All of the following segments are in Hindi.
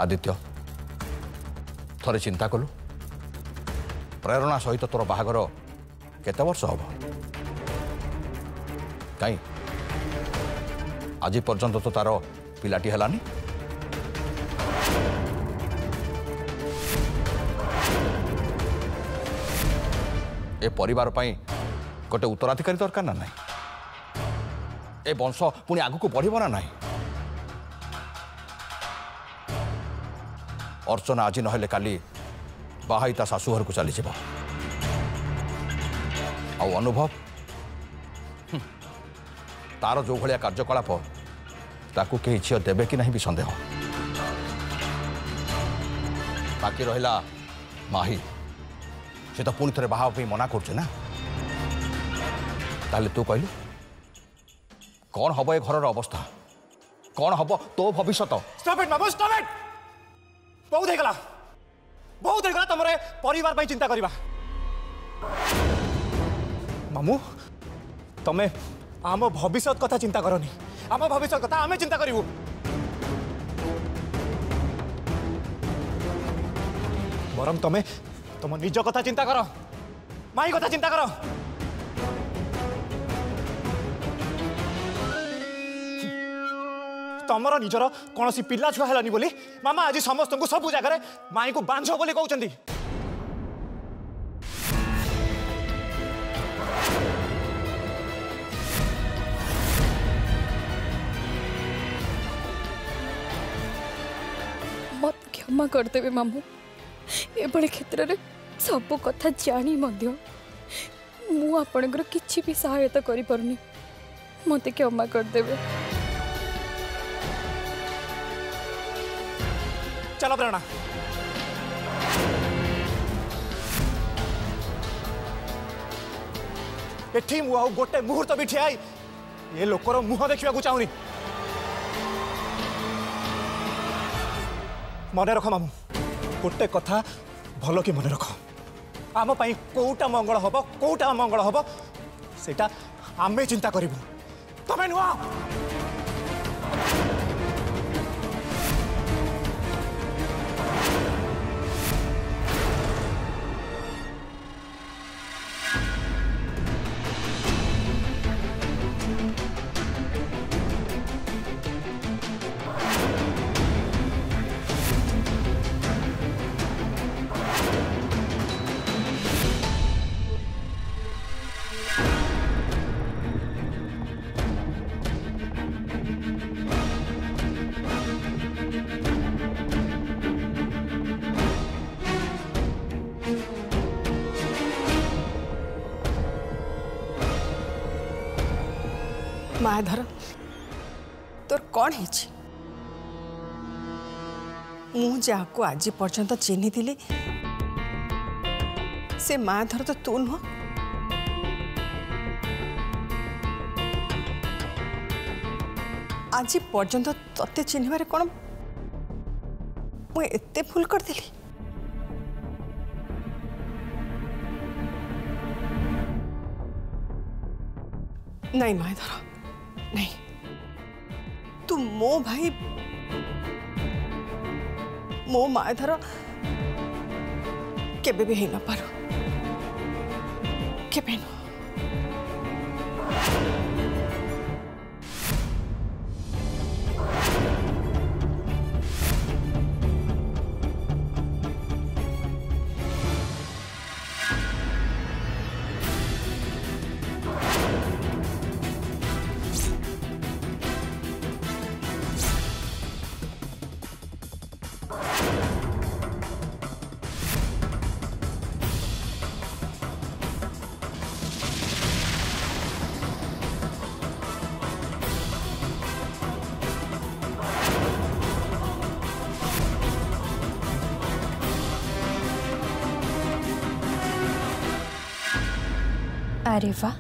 आदित्य थरे चिंता कलु प्रेरणा सहित तोर बाहागर केते वर्ष हम कहीं आज पर्यंत तो तार पिलाटी हलानी ए परिवार पई गोटे उत्तराधिकारी दरकार ना नहीं ए वंश पुणी आगु को बढ़िब ना नहीं अर्चना आज नहेले काली बाहाई ता शाशुघर को चली जाव अनुभव तार जो भाया कार्यकलाप ताकू कहीं झील देवे कि नहीं भी संदेह बाकी रहा माही से तो पुणी थे बाहा मना कर तू कहलु कौन हम ए घर अवस्था कौन हम तो भविष्य बहुत होगा तुम परिवार पर चिंता करवा मामू तमें आम भविष्य कथा चिंता करनी आम भविष्य कथा आम चिंता करूँ बरम तमें तुम निज कथा चिंता कर माई कथा चिंता कर तमर निजर कौन सी पिला छुआ है बोली मामा आज समस्त को सब जगह माई को बांझ बोली कहते मत क्षमा करदेवे मामू एभली क्षेत्र में सब कथा जानी मुझे किसी भी सहायता करि परनी मत क्षमा करदेवे चलो प्रेरणा एठी मु आउ गोटे मुहूर्त भी ठिया ये लोकर मुह देखा चाहूनी मन रख मामू गोटे कथा भल कि मन रख आम कौटा मंगल हम कौटा मंगल हम सेटा आमे चिंता करूँ तमें नुह मायाधर तोर कौन है मुझा को आज पर्यंत चिन्ही थी से मायाधर तो तू नुह आज पर्यंत तते चिन्हबार कौन मुझे भूल करदेली नहीं मायाधर नहीं तू मो भाई मो मायाधर केबे भी ही न पारो केबे न अरे वाह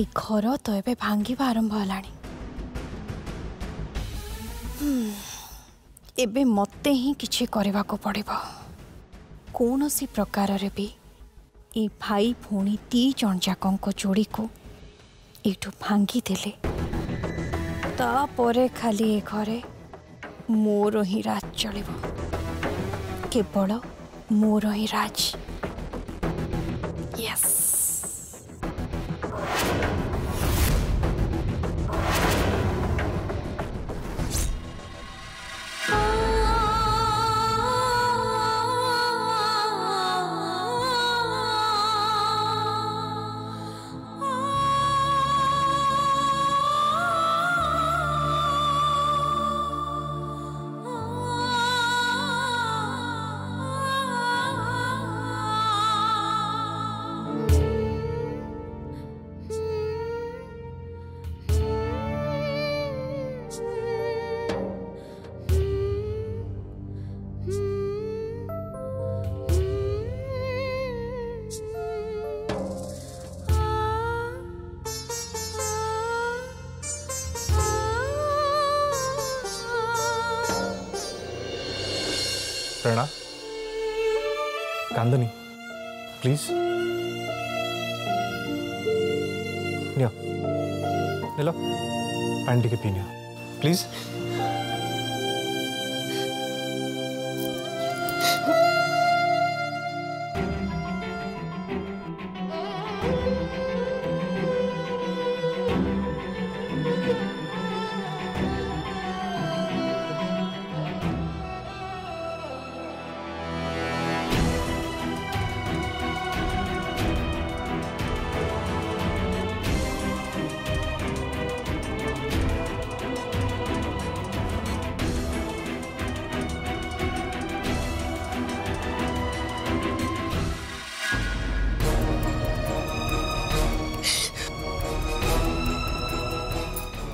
ई घर तो एबे भांगिबा आरंभ हलाणी एबे मते ही किछि करबा को पड़िबो कौन सी प्रकार रे भी ई भाई भौणी दी जन जाकन को जोड़ी को एठू भांगी देले तापरे खाली ए घरे मोर ही राज चलिब केवल मोर ही राज यस प्रेरणा कांदनी प्लीज नियो नेलो पानी टिके पी नियो प्लीज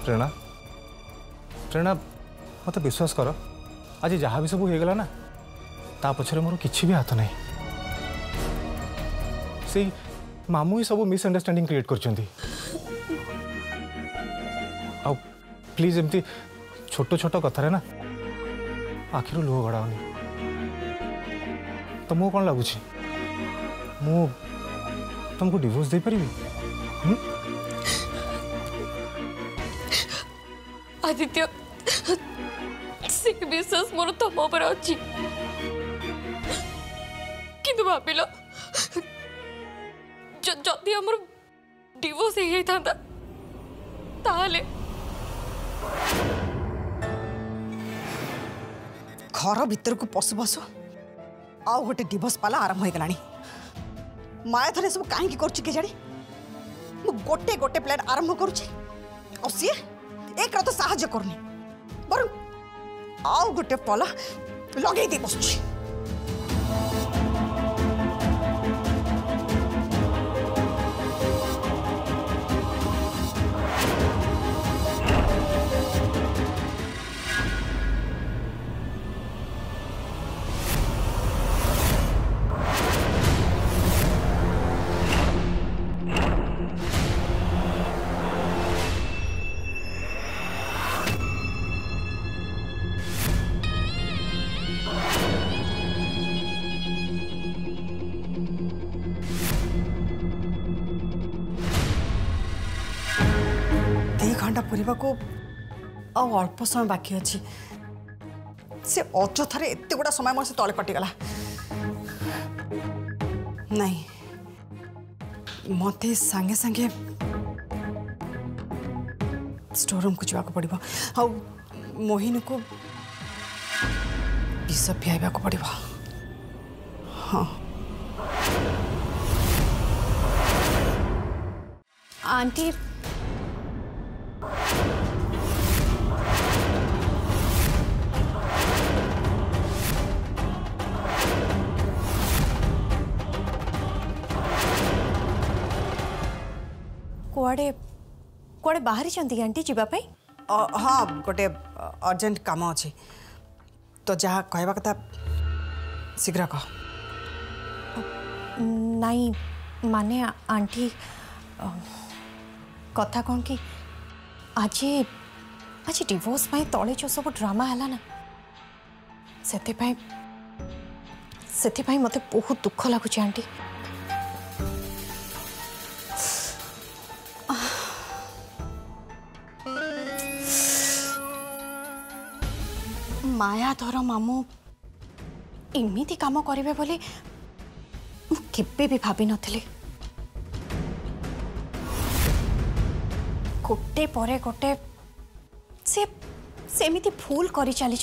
प्रेरणा प्रेरणा मत विश्वास कर आज जहाँ भी सब हो गला ना ता पछरे मोर किछि भी हाथ नहीं से मामू ही सब मिसअंडरस्टैंडिंग क्रिएट करछंती आ प्लीज एमती छोट छोट कथारे ना आखिर लुह गड़ाओनी तुमको कौन लगुच मु तुमको डिवोर्स दे पारिबी आदित्य से विश्वास मोर तुम पर अच्छी किंतु भाविल जदि हमर डिवोर्स हो जाता ताले घर भीतर को पशु पशु आउ गोटे डिवोर्स पाला आरंभ हो गलानी माया थरे सब कहीं कर जानी मु गोटे गोटे प्लान आरंभ करुची और सी एक तो साहाଯ୍य करनी बर आउ गोटे पला लगे दे बसुची घंटा पूरा को अल्प समय बाकी अच्छी से अजथारे एत गुड़ा समय मोर से तले कटिगला नहीं मत सांगे सांगे स्टोर रूम को जावाक पड़िबो आ मोहिनी को विष पियाइबा को पड़िबो हाँ आंटी कुआड़े कुआड़े बाहरी चंदी आंटी जीवाई हाँ गोटे अर्जेंट काम अच्छी तो जहाँ कहवा कथा शीघ्र कह नहीं माने आंटी कथा कौन कि आज आज डिवोर्स पाई तले जो सब ड्रामा है ना से मते बहुत दुख लगुच आंटी मायाधर मामू एमती काम करेंगे बोली केबे भी भाभी नथिली। गोटे परे गोटे से सेमिति भूल करी चली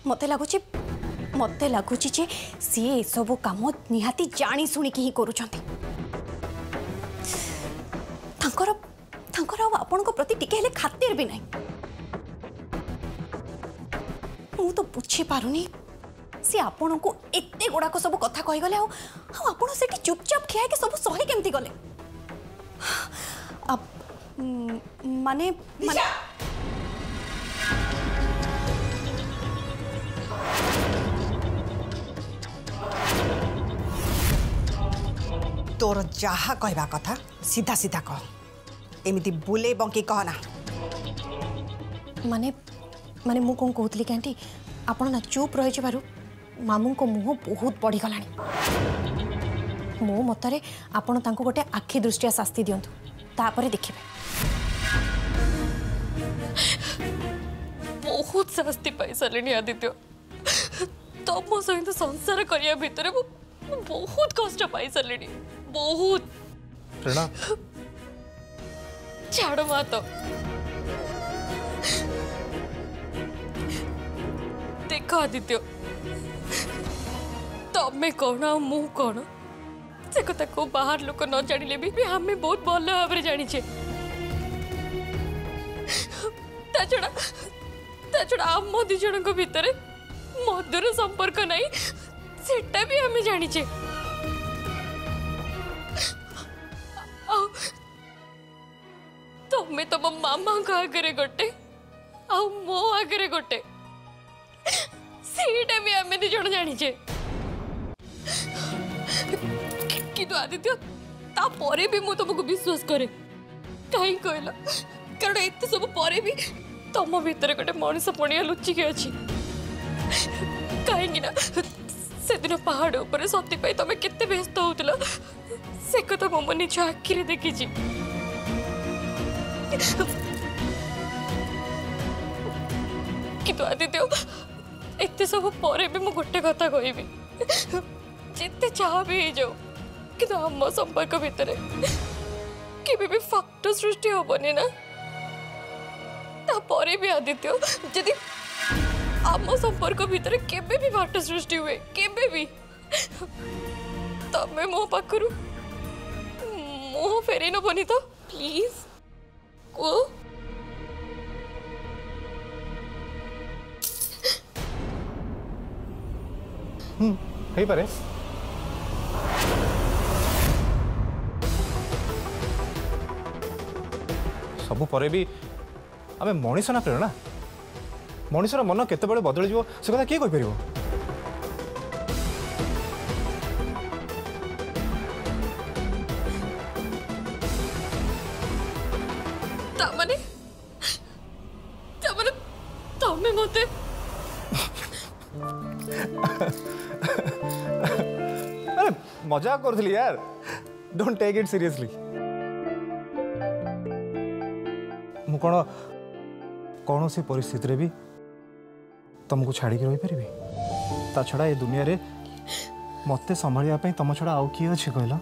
मते लगुच जे सी ए सब काम निहाती जानी शुणी ही करुछंती। आपण प्रति टिके हेले खातिर भी नहीं। मु तो बुझी पारुनी सी आपण को एते गुड़ाक सब कथा कही गले आपण सेठी चुपचाप खिया के सब सही केमती गले। अब माने तोर जहा कहवा कथा सीधा सीधा कह, एमिति बुले बंकी कहना। माने माने मु कौन कहतली कैंटी आपण ना चुप रही बारू मामू को मुह बहुत बढ़ी गलानी। मो मतरे आपण तांको गोटे आखि दृष्टिया शास्ति दियंतु तापरे देखिबे। बहुत शास्ति पाई सारे आदित्य। तुम सहित संसार करिया भितर बहुत कष्ट पाई सारे बहुत। प्रेरणा छाड़ मा तो देख आदित्य तमें कौन आ मु कौन से कथा को बाहर लोक न जानिले भी हमें बहुत भल भाव जानीचे। छड़ा आम दी जन भितर मधुर संपर्क नहीं सेटा भी हमें जानीचे। तमें तुम मामा आगे गोटे आ मो आगे गोटे सीटा भी हमें दी जन जानीचे। किंतु आदित्य तापरे भी मु तुमको विश्वास करे कहीं कहला कारण एत सब परे भी तुम भीतर गोटे मनीष पणिया लुचिकी अच्छी। कहीं से दिन पहाड़ उपर सती पाई तुम केते व्यस्त होतिला से कथा मो निज आखिरे देखी। किंतु आदित्य एत सब परे भी मु गोटे कथा कहबी जिते चाह भी हो जाओ कि आम संपर्क भितर केबे भी फाट सृष्टि हेनी ना। तापरे भी आदित्य जदि आम संपर्क भितर केबे भी फाट सृष्टि हुए केबे भी तमें मो पाखरु मुह फेरे नबनी तो प्लीज को हे पारे सबु परे भी आमे मनीष ना प्रेरणा मनीषर मन केते बड़े बदल जीवो से कथा किए कहि परिबो। तामाने तमे मते अरे मजाक करथली यार डोंट टेक इट सीरियसली। मु कौन सी परिस्थिति रे भी तुमको छाड़ी के रही पारि ता छड़ा ये दुनिया रे मते संभालिया पई तुम छड़ा आउ किए अछि कहला।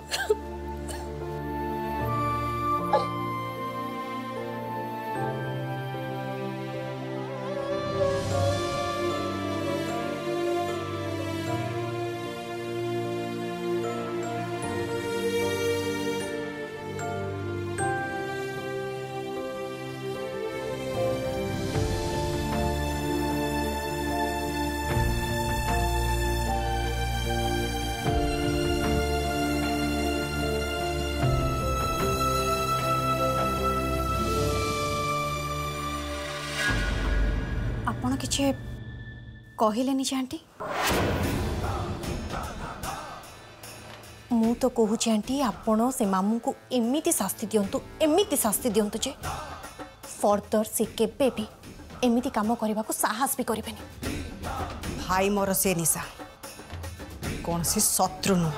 आपण किछे कहलेनी आंटी मु तो कहूँ आंटी आपण से मामू को एमिति शास्ति दिंतु जे फर्दर से केबे भी एमिति काम करने को साहस भी करें। भाई मोर से निशा कौन सी शत्रु नु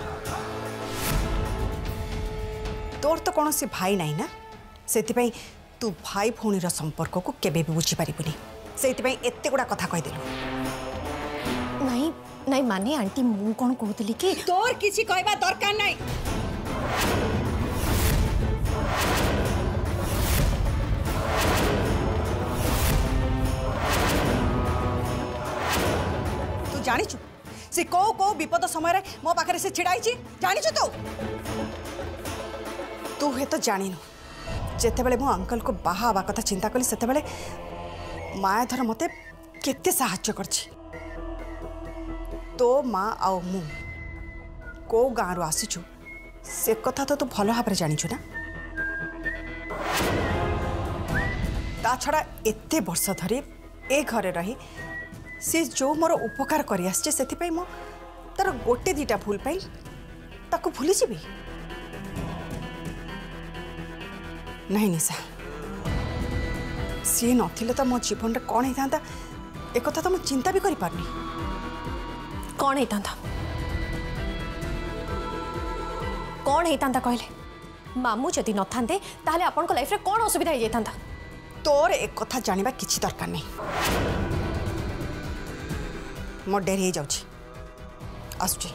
तोर तो कौन सी भाई नहीं ना से तू भाई भौणीर संपर्क को केबे भी बुझी पारिबुनी। से एत गुड़ा कथा कहीदेलु नहीं नहीं माने आंटी मु कौन कहूली कि तोर किसी कहबा दरकार नहीं। तू जानिचु से को विपद समय मो पाखे से छिड़ाई जानिचु तू हे तो जानिनु जेतेबेले मो अंकल को बाहा हवा कथा चिंता कली सेतेबेले मायाधर मते केते साहाय्य करछि। तो माँ आउ मु को गाँव आसीचु से कथा तो तू भल भाव जानिचु ना। ता छड़ा एते वर्ष धरी ए घरे रही से जो मोर उपकार करि आछे सेति मो तार गोटे दीटा भूल पाई ताको भूली जीवी नहीं निशा सी नथिले तो मो जीवन रे कौन होता एक तो मु चिंता भी करि पारनी कौन होता कौन होता कहले मामू जदि न थांते ताहले आपन को लाइफ रे कौन असुविधा हो जाता तोर एक कथा जानिबा किछि दरकार नहीं मो डेरी हो जाउछि आसुछि।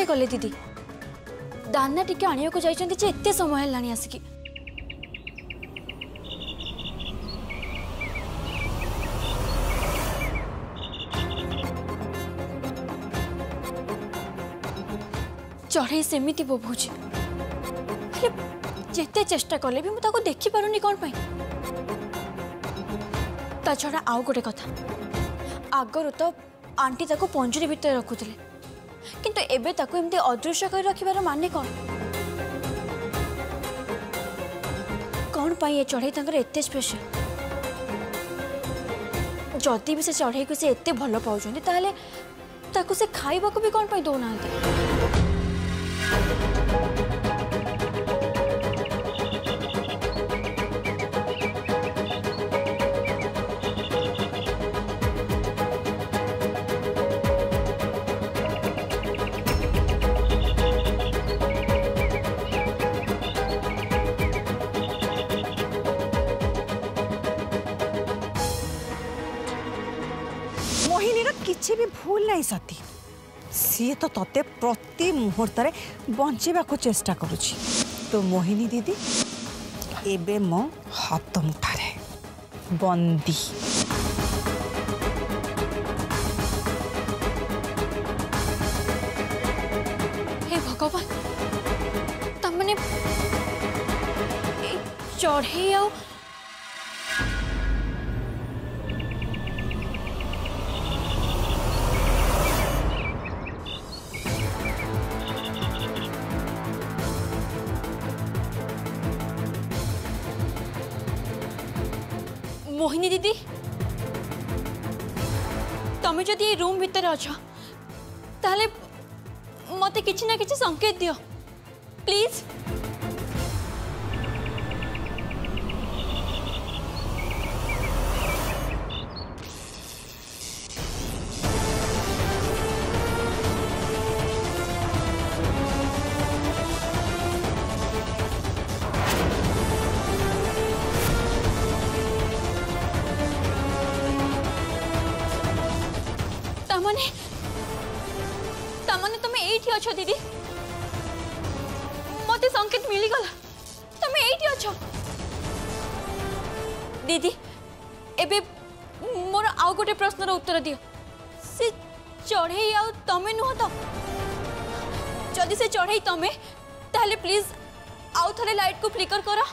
गले दीदी दाना टिके आनिया को जाइछन्ति जे एते समय हलानी आसिकी चढ़े सेमिति बोभुची जेते चेष्टा कले भी मुझे देखी पारुनी कौन पाई। ता छड़ा आउ गोटे कथा आगरु तो आंटी ताको पंजुरी भितर रखुथिले किंतु एबे ताको एमती अदृश्य कर रखिबार माने कौन कौन पाई ये चढ़ई तांकर एते स्पेशल जदि भी से चढ़ई को से एते भल पाउछन्ती ताहले ताको से खाइबा को भी कौन पाई दोनांती। किसी भी भूल नहीं सती सी तो तते प्रति मुहूर्त बंचेबा को चेष्टा करुची। तो मोहिनी दीदी एबे मो हाथ मुठारे बंदी हे भगवान तमने चढ़े आओ मोहिनी दीदी तमें जदि ये रूम भितर अच्छा ताले मते किछि ना किछि संकेत दियो प्लीज। तमने तुम एठी अच्छो दीदी मते संकेत मिली गला तुम एठी अच्छो दीदी एबे मोर आउ गोटे प्रश्नर उत्तर दियो से चढ़ई आ तमे नुह तो जदि से चढ़ई तमे ताहले प्लीज आउ थले लाइट को फ्लिकर करो।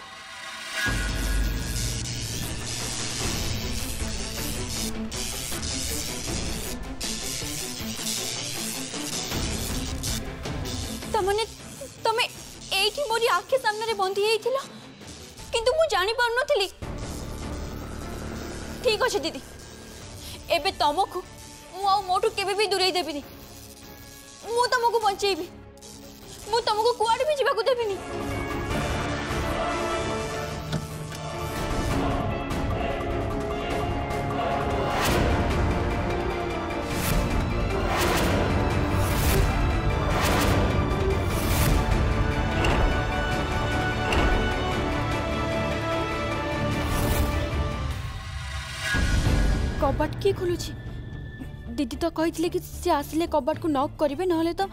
तमने तमे एठी मोरी आंखे सामने रे बंधी हेइथिला किंतु मु जानी पार नथिली। ठीक अछि दीदी, एबे तमको मु आ मोटू केबे भी दूरेई देबिनी। मु तमको बंचेबी, मु तमको कुआडे भी जीवा को देबिनी। कबाट किए खोलुची? दीदी तो कही कि सी आसिले कबाट को नॉक करेंगे ना तो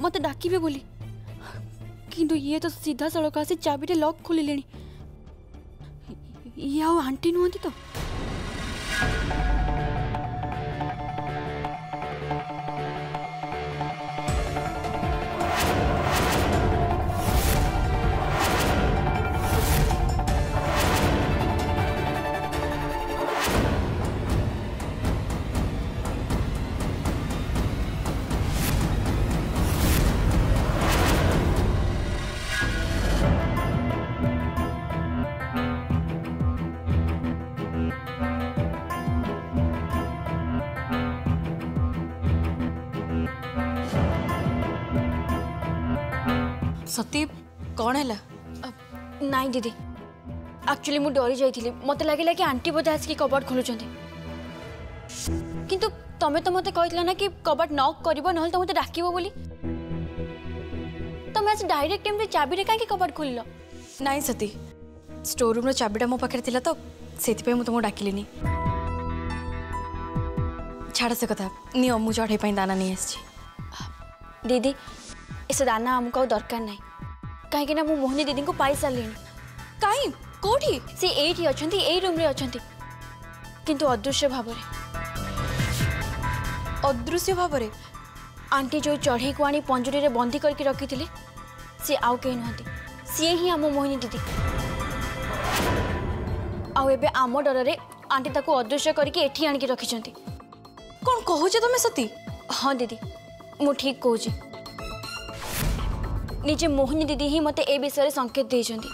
मत डाकिबे बोली, किंतु ये तो सीधा सड़क आसी चाबीटे लॉक खोलिले। ये आउ आंटी नुहति तो? सती कौन है? नाई दीदी, एक्चुअली मु डरी जाइथिली, मते लागिला कि आंटी बोधे आसिक कबाट खोलुचंती, किंतु तमे तो मते कहितला ना कि कबाट नॉक करबो नहल तो मते डाकिबो बोली। तमे आज डायरेक्ट एमरे चाबी रे काहे कबाट खोलिलो? नाई सती, स्टोर रूम रो चाबीटा मो पाखे थिला तो सेति पे मु तुमको डाकिलिनी। छाड़ से कथा, नियो मु चढ़े पई दाना नहीं आछि। दीदी इस दाना हमको दरकार नहीं, कहीं मु मोहिनी दीदी को पाई सारे। काई कोठी? सी एठी अछंती, एई रूम रे अछंती, किंतु अदृश्य भाव रे। अदृश्य भाव रे? आंटी जो चढ़ई को आनी पंजुरी रे बंदी करके रखी थिले, सी आउ कहीं नहंती, सी ही आम मोहिनी दीदी। आउ एबे आम डर रे आंटी ताको अदृश्य करके एठी आनी रखिछंती। कौन कहूछ तुम सती? हाँ दीदी, मु ठीक कहूची। निजे मोहिनी दीदी ही मते ए विषय संकेत देइछंती।